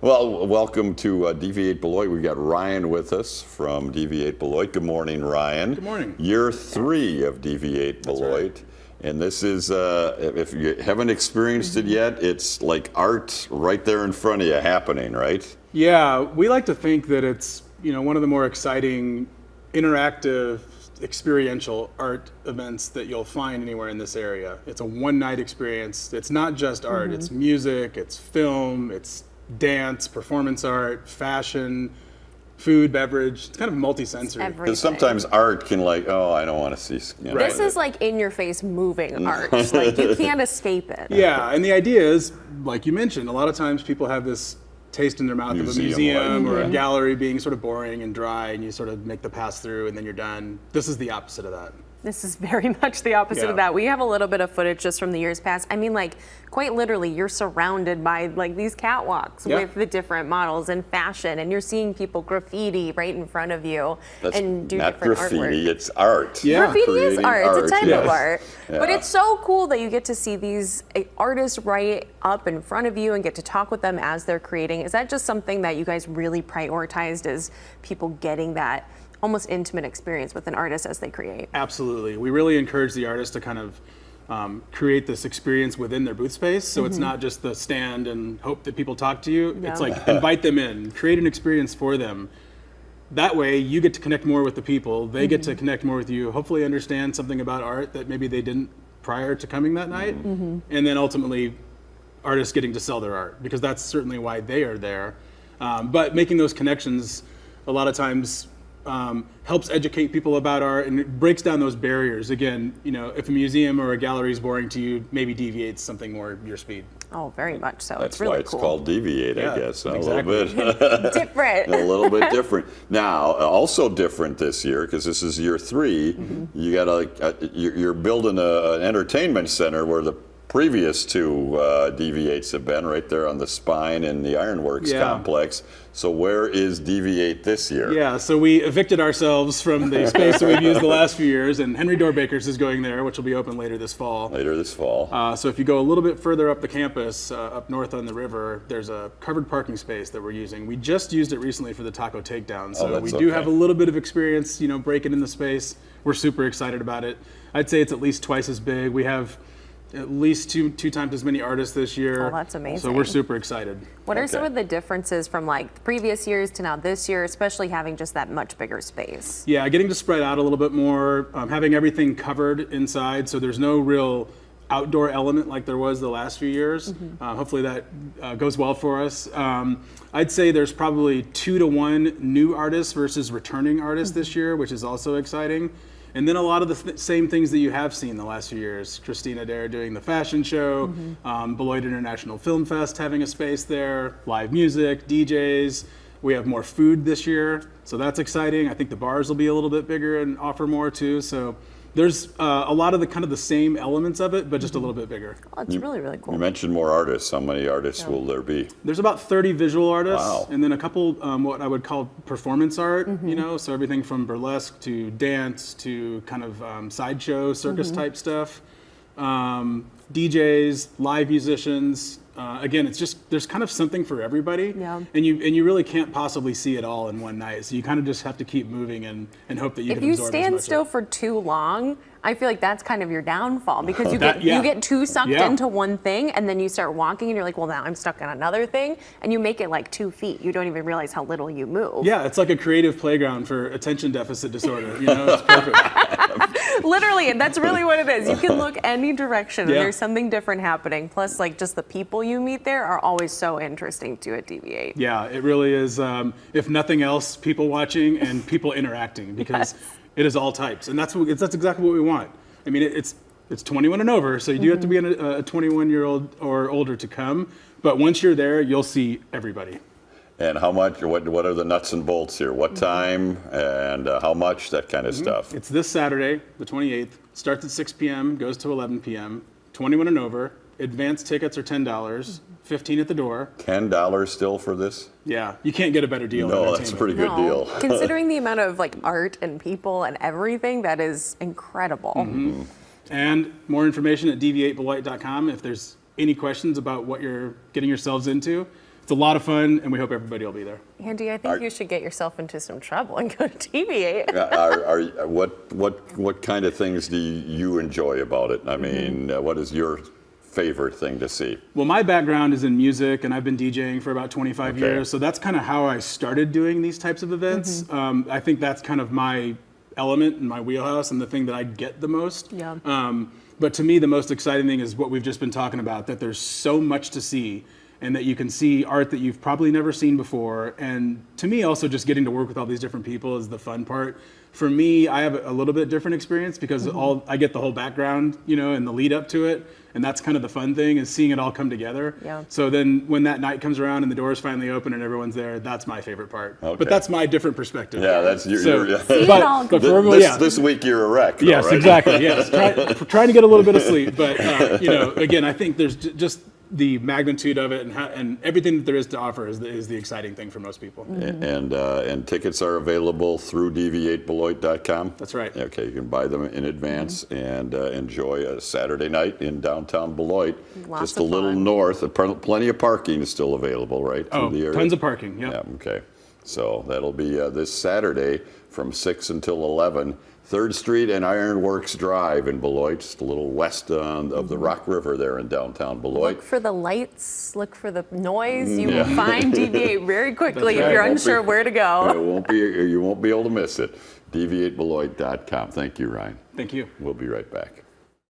Well, welcome to Deviate Beloit. We've got Ryan with us from Deviate Beloit. Good morning, Ryan. Good morning. Year 3 of Deviate Beloit. Right. And this is, if you haven't experienced it yet, it's like art right there in front of you happening, right? Yeah, we like to think that it's one of the more exciting, interactive, experiential art events that you'll find anywhere in this area. It's a one-night experience. It's not just art. It's music, it's film, it's dance, performance art, fashion, food, beverage. It's kind of multi-sensory. Because sometimes art can I don't want to see. Right. This is like in-your-face moving art. Like you can't escape it. Yeah, and the idea is, like you mentioned, a lot of times people have this taste in their mouth of a museum or a gallery being sort of boring and dry, and you sort of make the pass through and then you're done. This is the opposite of that. This is very much the opposite of that. We have a little bit of footage just from the years past. I mean, like, quite literally, you're surrounded by like these catwalks with the different models and fashion, and you're seeing people graffiti right in front of you and do not different graffiti, artwork. it's art. Yeah. Graffiti is art. It's a type of art. Yeah. But it's so cool that you get to see these artists right up in front of you and get to talk with them as they're creating. Is that just something that you guys really prioritized, as people getting that almost intimate experience with an artist as they create? Absolutely. We really encourage the artist to kind of create this experience within their booth space. So it's not just the stand and hope that people talk to you. It's like invite them in, create an experience for them. That way you get to connect more with the people. They get to connect more with you, hopefully understand something about art that maybe they didn't prior to coming that night. And then ultimately artists getting to sell their art, because that's certainly why they are there. But making those connections a lot of times helps educate people about art, and it breaks down those barriers. Again, if a museum or a gallery is boring to you, maybe Deviate's something more your speed. Oh, very much so. That's it's really why it's called Deviate, I guess. Exactly. A little bit different. A little bit different. Now, also different this year, because this is year 3. You got you're building an entertainment center where the previous 2 Deviates have been, right there on the Spine and the Ironworks complex. So where is Deviate this year? Yeah, so we evicted ourselves from the space that we've used the last few years, and Henry Doorbaker's is going there, which will be open later this fall. So if you go a little bit further up the campus, up north on the river, there's a covered parking space that we're using. We just used it recently for the taco takedown, so we do have a little bit of experience, breaking in the space. We're super excited about it. I'd say it's at least twice as big. We have at least two times as many artists this year. Oh, that's amazing. So we're super excited. What are some of the differences from like previous years to now this year, especially having just that much bigger space? Yeah, getting to spread out a little bit more, having everything covered inside, so there's no real outdoor element like there was the last few years. Hopefully that goes well for us. I'd say there's probably 2 to 1 new artists versus returning artists this year, which is also exciting. And then a lot of the same things that you have seen the last few years. Christina Dare doing the fashion show, Beloit International Film Fest having a space there, live music, DJs. We have more food this year, so that's exciting. I think the bars will be a little bit bigger and offer more too. So there's a lot of the kind of the same elements of it, but just a little bit bigger. Oh, it's really, really cool. You mentioned more artists. How many artists will there be? There's about 30 visual artists, and then a couple what I would call performance art, so everything from burlesque to dance to kind of sideshow, circus type stuff. DJs, live musicians. Again, it's just, there's kind of something for everybody, and you really can't possibly see it all in one night. So you kind of just have to keep moving and hope that you can absorb as much. If you stand still for too long, I feel like that's kind of your downfall, because you get too sucked into one thing, and then you start walking and you're like, well, now I'm stuck on another thing, and you make it like 2 feet. You don't even realize how little you move. Yeah, it's like a creative playground for attention deficit disorder. It's perfect. Literally, and that's really what it is. You can look any direction and there's something different happening. Plus, like, just the people you meet there are always so interesting to Deviate. Yeah, it really is. If nothing else, people watching and people interacting, because it is all types, and that's exactly what we want. I mean, it's 21 and over, so you do have to be a 21-year-old or older to come. But once you're there, you'll see everybody. And how much? What are the nuts and bolts here? What time and how much? That kind of stuff. It's this Saturday, the 28th. Starts at 6 p.m., goes to 11 p.m. 21 and over. Advanced tickets are $10, $15 at the door. $10 still for this? Yeah, you can't get a better deal. No, that's a pretty good deal. Considering the amount of like art and people and everything, that is incredible. And more information at deviatebeloit.com if there's any questions about what you're getting yourselves into. it's a lot of fun, and we hope everybody will be there. Andy, I think you should get yourself into some trouble and go to Deviate. What kind of things do you enjoy about it? I mean, what is your favorite thing to see? Well, my background is in music, and I've been DJing for about 25 Okay. years, so that's kind of how I started doing these types of events. I think that's kind of my element and my wheelhouse and the thing that I get the most. Yeah. But to me, the most exciting thing is what we've just been talking about, that there's so much to see and that you can see art that you've probably never seen before. And to me, also just getting to work with all these different people is the fun part. For me, I have a little bit different experience because I get the whole background, and the lead up to it. And that's kind of the fun thing, is seeing it all come together. Yeah. So then when that night comes around and the doors finally open and everyone's there, that's my favorite part. Okay. But that's my different perspective. Yeah, that's your. See it all but for everyone, yeah. This week you're a wreck. Though, Yes, right? exactly. Yes, trying to get a little bit of sleep, but again, I think there's just the magnitude of it and everything that there is to offer is the exciting thing for most people. And tickets are available through deviatebeloit.com. That's right. Okay, you can buy them in advance and enjoy a Saturday night in downtown Beloit, Lots just a of little fun. north. Plenty of parking is still available, right? Oh, through the area? tons of parking. Yep. Yeah. Okay. So that'll be this Saturday from 6 until 11. 3rd Street and Ironworks Drive in Beloit, just a little west of the Rock River there in downtown Beloit. Look for the lights, look for the noise. You will find Deviate very quickly That's if you're right. unsure where to go. You won't be able to miss it. Deviatebeloit.com. Thank you, Ryan. Thank you. We'll be right back.